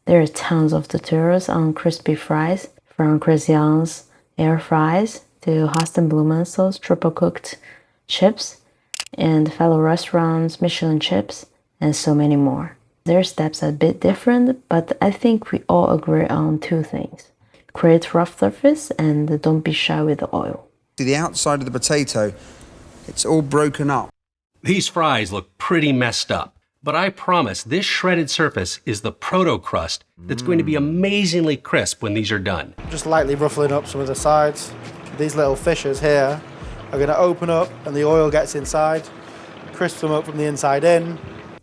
There are tons of tutorials on crispy fries, from Christian's air fries to Hostin Blumenthal's triple cooked chips, and fellow restaurants' Michelin chips, and so many more. Their steps are a bit different, but I think we all agree on two things. Create rough surface and don't be shy with the oil. See the outside of the potato, it's all broken up. These fries look pretty messed up, but I promise this shredded surface is the proto-crust that's going to be amazingly crisp when these are done. Just lightly ruffling up some of the sides. These little fissures here are going to open up and the oil gets inside, crisps them up from the inside in.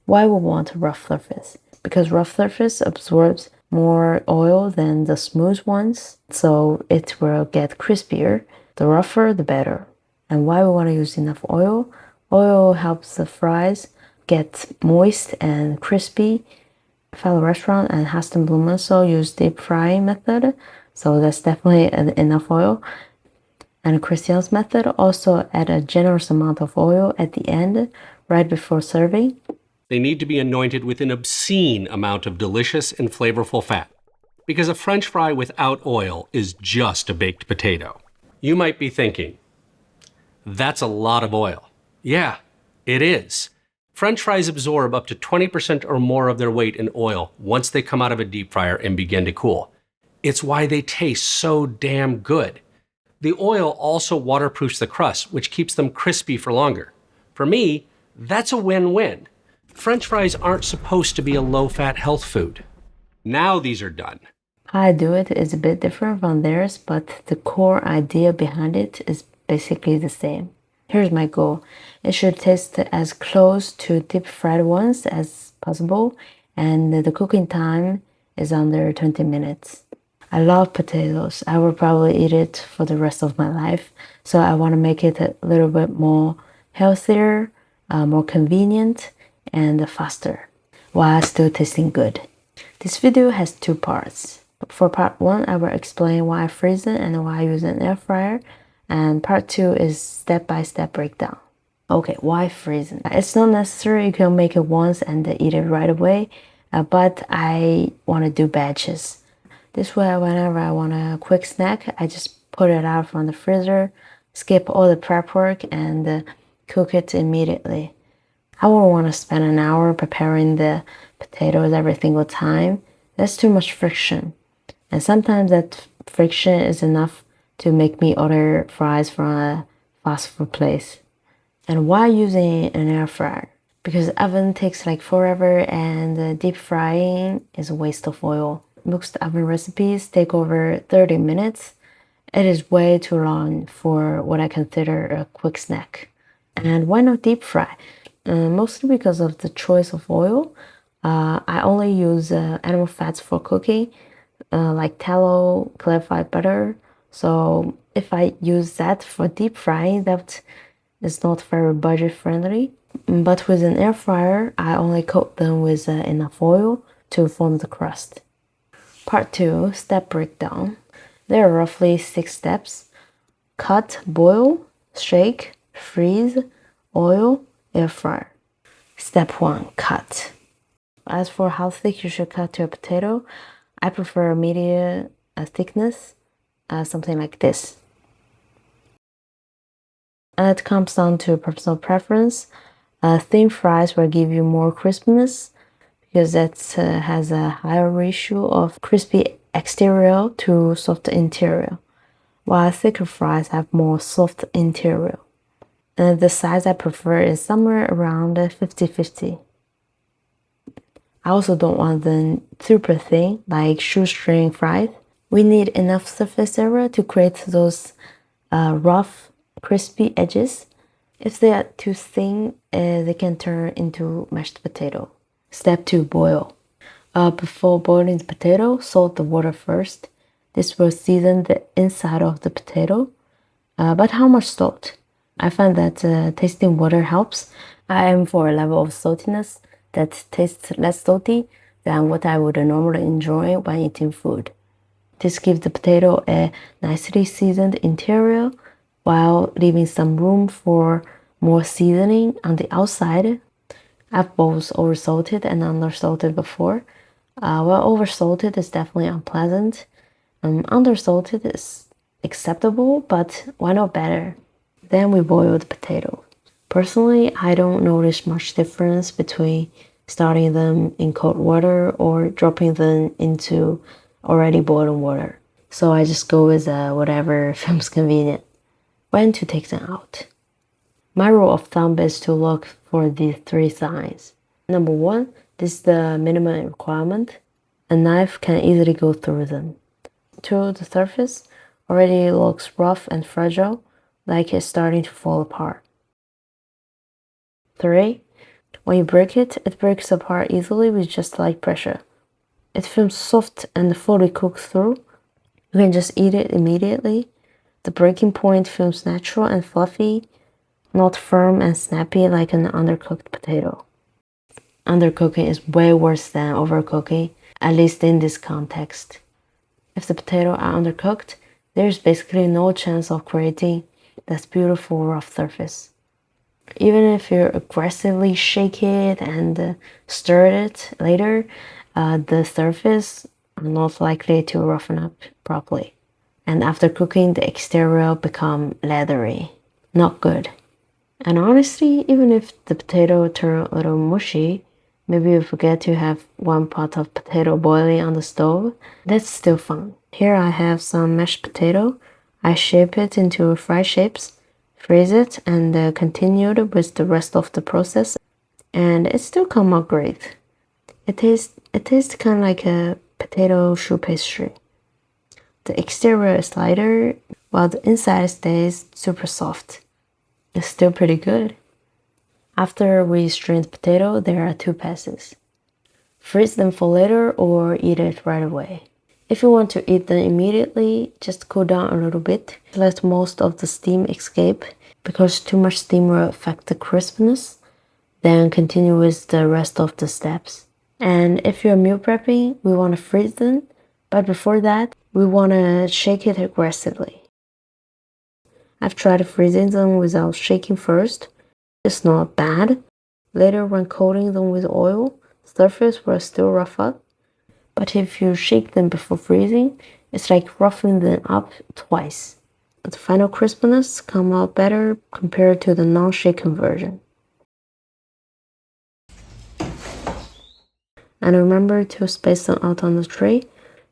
Why we want a rough surface? Because rough surface absorbs more oil than the smooth ones, so it will get crispier. The rougher, the better. And why we want to use enough oil? Oil helps the fries get moist and crispy. Fellow restaurant and Hostin Blumenthal use deep frying method, so that's definitely enough oil. And Christian's method also add a generous amount of oil at the end, right before serving. They need to be anointed with an obscene amount of delicious and flavorful fat, because a French fry without oil is just a baked potato. You might be thinking, that's a lot of oil. Yeah, it is. French fries absorb up to 20% or more of their weight in oil once they come out of a deep fryer and begin to cool. It's why they taste so damn good. The oil also waterproofs the crust, which keeps them crispy for longer. For me, that's a win-win. French fries aren't supposed to be a low-fat health food. Now these are done. How I do it is a bit different from theirs, but the core idea behind it is basically the same. Here's my goal. It should taste as close to deep fried ones as possible, and the cooking time is under 20 minutes. I love potatoes. I will probably eat it for the rest of my life, so I want to make it a little bit more healthier, more convenient, and faster, while still tasting good. This video has two parts. For part 1, I will explain why I freeze it and why I use an air fryer, and part 2 is step-by-step breakdown. Okay, why freezing? It's not necessary you can make it once and eat it right away, but I want to do batches. This way, whenever I want a quick snack, I just put it out from the freezer, skip all the prep work, and cook it immediately. I wouldn't want to spend an hour preparing the potatoes every single time. That's too much friction. And sometimes that friction is enough to make me order fries from a fast food place. And why using an air fryer? Because the oven takes like forever and deep frying is a waste of oil. Most oven recipes take over 30 minutes. It is way too long for what I consider a quick snack. And why not deep fry? Mostly because of the choice of oil. I only use animal fats for cooking, like tallow, clarified butter. So if I use that for deep frying, that is not very budget friendly. But with an air fryer, I only coat them with enough oil to form the crust. Part 2, step breakdown. There are roughly 6 steps. Cut, boil, shake, freeze, oil, air fryer. Step 1, cut. As for how thick you should cut your potato, I prefer a medium thickness, something like this. It comes down to personal preference. Thin fries will give you more crispness because that has a higher ratio of crispy exterior to soft interior, while thicker fries have more soft interior. The size I prefer is somewhere around 50-50. I also don't want them super thin, like shoestring fries. We need enough surface area to create those rough, crispy edges. If they are too thin, they can turn into mashed potato. Step 2, boil. Before boiling the potato, salt the water first. This will season the inside of the potato. But how much salt? I find that tasting water helps. I am for a level of saltiness that tastes less salty than what I would normally enjoy when eating food. This gives the potato a nicely seasoned interior while leaving some room for more seasoning on the outside. I've both oversalted and undersalted before. Well, oversalted is definitely unpleasant. Undersalted is acceptable, but why not better? Then we boil the potato. Personally, I don't notice much difference between starting them in cold water or dropping them into already boiling water. So I just go with whatever feels convenient. When to take them out? My rule of thumb is to look for these three signs. Number one, this is the minimum requirement. A knife can easily go through them. Two, the surface already looks rough and fragile, like it's starting to fall apart. Three, when you break it, it breaks apart easily with just light pressure. It feels soft and fully cooked through. You can just eat it immediately. The breaking point feels natural and fluffy, not firm and snappy like an undercooked potato. Undercooking is way worse than overcooking, at least in this context. If the potatoes are undercooked, there's basically no chance of creating that beautiful rough surface. Even if you aggressively shake it and stir it later, the surface are not likely to roughen up properly. And after cooking, the exterior become leathery. Not good. And honestly, even if the potato turn a little mushy, maybe you forget to have one pot of potato boiling on the stove, that's still fun. Here I have some mashed potato. I shape it into fry shapes, freeze it, and continued with the rest of the process. And it still come out great. It tastes kind of like a potato choux pastry. The exterior is lighter, while the inside stays super soft. It's still pretty good. After we strain the potato, there are two passes. Freeze them for later or eat it right away. If you want to eat them immediately, just cool down a little bit. Let most of the steam escape because too much steam will affect the crispness. Then continue with the rest of the steps. And if you're meal prepping, we want to freeze them. But before that, we want to shake it aggressively. I've tried freezing them without shaking first. It's not bad. Later, when coating them with oil, surface will still rough up. But if you shake them before freezing, it's like roughing them up twice. The final crispness come out better compared to the non-shaken version. And remember to space them out on the tray,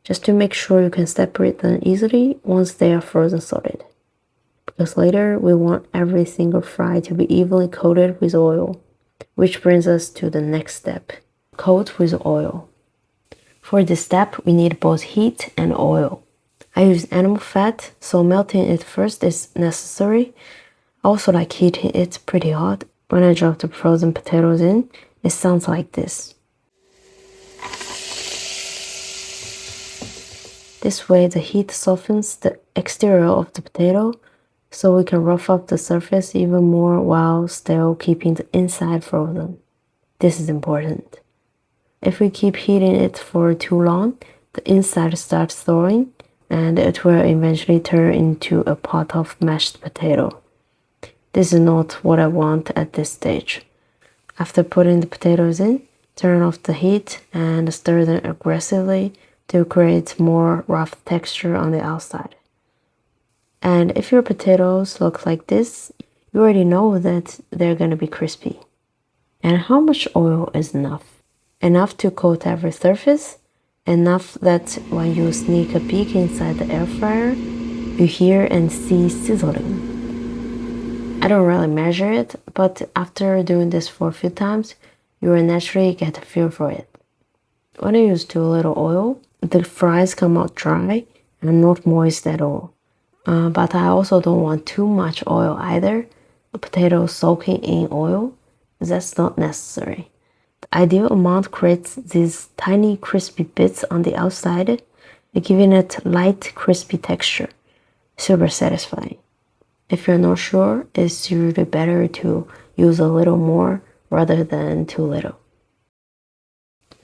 just to make sure you can separate them easily once they are frozen solid. Because later we want every single fry to be evenly coated with oil. Which brings us to the next step, coat with oil. For this step, we need both heat and oil. I use animal fat, so melting it first is necessary. I also like heating it pretty hot. When I drop the frozen potatoes in, it sounds like this. This way the heat softens the exterior of the potato, so we can rough up the surface even more while still keeping the inside frozen. This is important. If we keep heating it for too long, the inside starts thawing and it will eventually turn into a pot of mashed potato. This is not what I want at this stage. After putting the potatoes in, turn off the heat and stir them aggressively to create more rough texture on the outside. And if your potatoes look like this, you already know that they're going to be crispy. And how much oil is enough? Enough to coat every surface, enough that when you sneak a peek inside the air fryer, you hear and see sizzling. I don't really measure it, but after doing this for a few times, you will naturally get a feel for it. When I use too little oil, the fries come out dry and not moist at all. But I also don't want too much oil either. The potatoes soaking in oil, that's not necessary. The ideal amount creates these tiny crispy bits on the outside, giving it light crispy texture. Super satisfying. If you're not sure, it's usually better to use a little more rather than too little.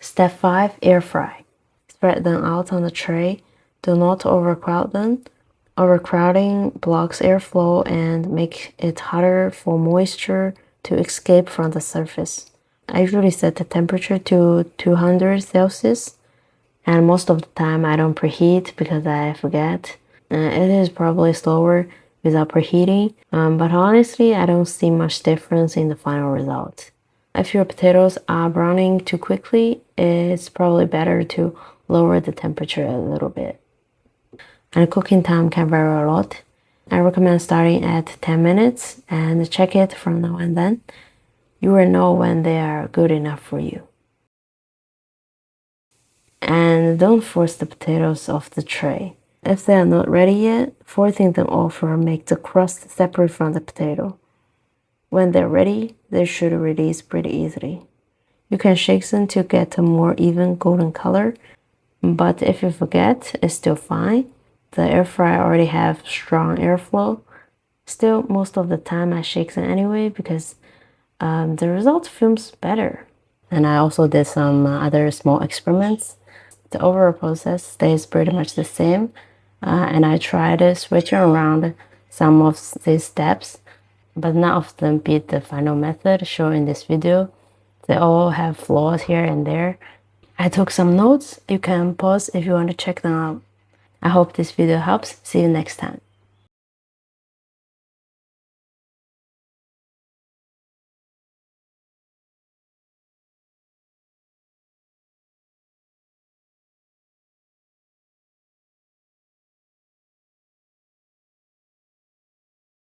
Step 5. Air fry. Spread them out on the tray. Do not overcrowd them. Overcrowding blocks airflow and make it harder for moisture to escape from the surface. I usually set the temperature to 200 Celsius. And most of the time I don't preheat because I forget. It is probably slower without preheating, but honestly I don't see much difference in the final result. If your potatoes are browning too quickly, it's probably better to lower the temperature a little bit. And cooking time can vary a lot. I recommend starting at 10 minutes and check it from now and then. You will know when they are good enough for you. And don't force the potatoes off the tray. If they are not ready yet, forcing them off will make the crust separate from the potato. When they're ready, they should release pretty easily. You can shake them to get a more even golden color, but if you forget, it's still fine. The air fryer already have strong airflow. Still, most of the time I shake them anyway because the result feels better. And I also did some other small experiments. The overall process stays pretty much the same, and I tried switching around some of these steps, but none of them beat the final method shown in this video. They all have flaws here and there. I took some notes. You can pause if you want to check them out. I hope this video helps. See you next time.